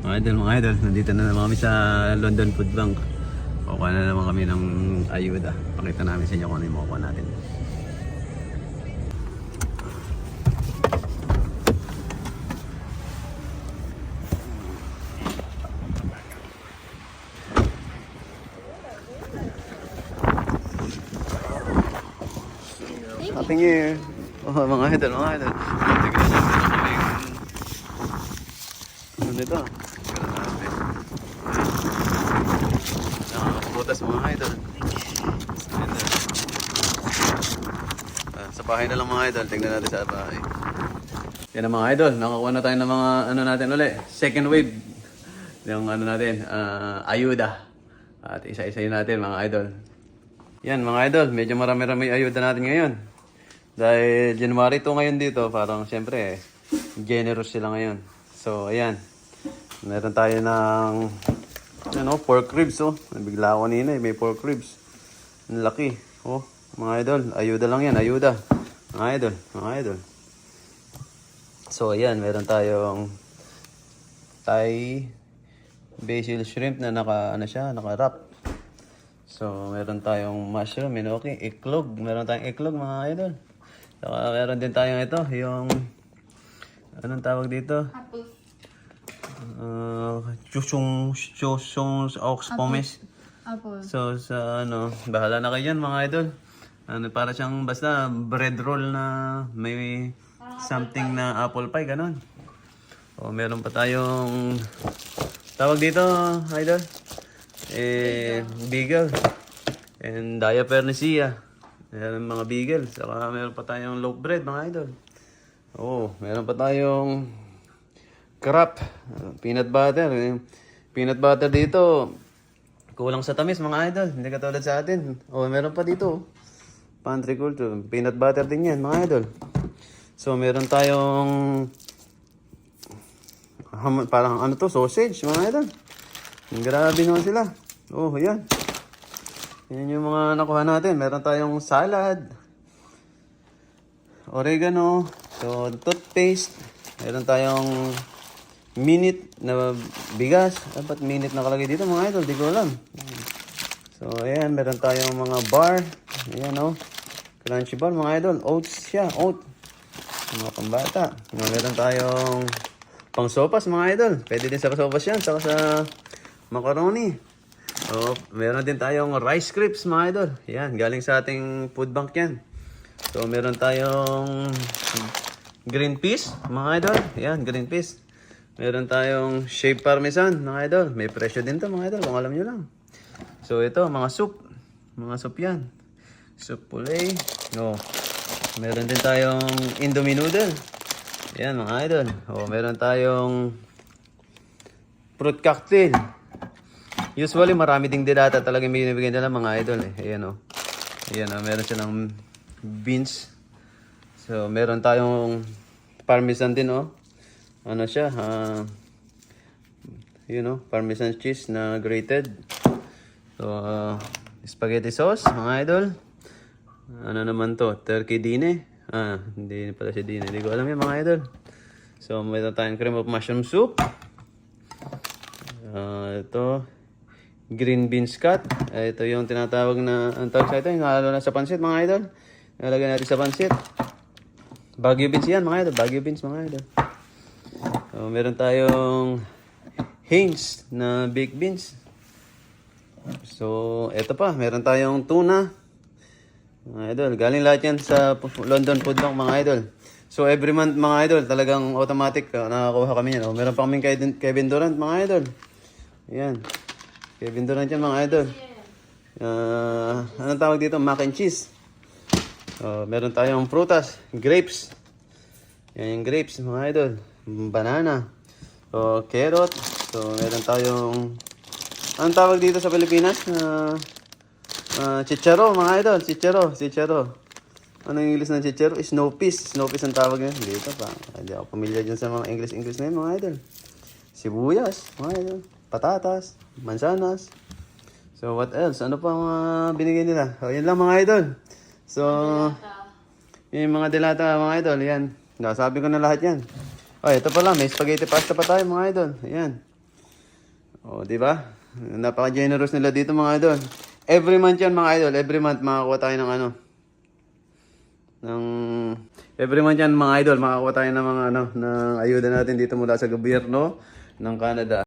Mga idol, nandito na naman kami sa London Food Bank. Kukuha na naman kami ng ayuda. Pakita namin sa inyo kung ano yung makukuha natin. Happy New Year! Oh, mga idol. Tignan natin ano nito. Butas mga idol. Sa bahay na lang mga idol. Tingnan natin sa bahay. Yan ang mga idol. Nakakuha na tayo ng mga ano natin ulit. Second wave. Yung ano natin. Ayuda. At isa-isayin natin mga idol. Yan mga idol. Medyo marami-rami ayuda natin ngayon. Dahil January 2 ngayon dito. Parang siyempre generous sila ngayon. So ayan. Meron tayo ng pork ribs, oh. Nabigla ako kanina, may pork ribs. Ang laki. Oh, mga idol, ayuda lang yan, ayuda. Mga idol. So, ayan, meron tayong Thai basil shrimp na naka-wrap. So, meron tayong mushroom, enoki, iklog. Meron tayong iklog, mga idol. Saka meron din tayong ito, yung anong tawag dito? Apple. Chusong ox pomes. Apple. So sa bahala na kayo yan mga idol. Para siyang basta bread roll na may something na apple pie ganon. O meron pa tayong tawag dito idol. Beagle. And diaper ni Sia. Meron mga beagle. Saka meron pa tayong loaf bread mga idol. Oh, meron pa tayong crap, peanut butter. Peanut butter dito, kulang sa tamis mga idol. Hindi katulad sa atin. Oh, meron pa dito. Pantry culture. Peanut butter din yan mga idol. So, meron tayong parang sausage mga idol. Grabe naman sila. Oh, yan. Yan yung mga nakuha natin. Meron tayong salad. Oregano. So, toothpaste. Meron tayong minute na bigas. Dapat minute nakalagay dito mga idol. Di ko alam. So, ayan. Meron tayong mga bar. Ayan, oh. Crunchy bar mga idol. Oats siya. Oat. Mga pambata. Meron tayong pang sopas mga idol. Pwede din sa sopas yan. Saka sa macaroni. Oh, meron din tayong rice crisps mga idol. Ayan. Galing sa ating food bank yan. So, meron tayong green peas mga idol. Ayan. Green peas. Meron tayong shaved parmesan, mga idol. May presyo din to mga idol, kung alam nyo lang. So ito, mga soup. Mga soup yan. Soup pulay. No. Meron din tayong Indomie noodle. Yan, mga idol. O, meron tayong fruit cocktail. Usually, marami ding dilata talaga yung binibigyan nila mga idol. Ayan, o. Ayan, o. Meron silang beans. So, meron tayong parmesan din, o. Ano siya, parmesan cheese na grated. So, spaghetti sauce, mga idol. Ano naman to? Turkey dine. Hindi pala siya dine. Hindi ko alam yung mga idol. So, mayroon tayong cream of mushroom soup. Ito, green beans cut. Ito yung tinatawag na, ang tawag sa ito, yung nalalo na sa pansit, mga idol. Nalagay natin sa pansit. Baguio beans yan, mga idol. Baguio beans, mga idol. So, meron tayong Heinz na baked beans. So, eto pa. Meron tayong tuna. Mga idol. Galing lahat yan sa London Food Bank, mga idol. So, every month, mga idol, talagang automatic nakakuha kami yan. O, meron pa kaming Kevin Durant, mga idol. Ayan. Kevin Durant yan, mga idol. Anong tawag dito? Mac and cheese. So, meron tayong prutas. Grapes. Yan yung grapes, mga idol. Banana. So, carrot. So, meron tayong anong tawag dito sa Pilipinas? Chicharo, mga idol. Chicharo. Ano yung English ng chicharo? Snow peas. Snow peas ang tawag yan. Dito pa. Hindi ako pamilyar dyan sa mga English na yun, mga idol. Sibuyas, mga idol. Patatas. Mansanas. So, what else? Ano pa mga binigay nila? So, yan lang, mga idol. So, yung mga dilata, mga idol. Yan. Nasabi ko na lahat yan. Oh, ito pala, may spaghetti pasta pa tayo mga idol. Ayan. O, di ba? Napaka-generous nila dito mga idol. Every month yan mga idol. Every month makakuha tayo ng ano. Ng... Every month yan mga idol. Makakuha tayo ng mga ano. Ng ayuda natin dito mula sa gobyerno ng Canada.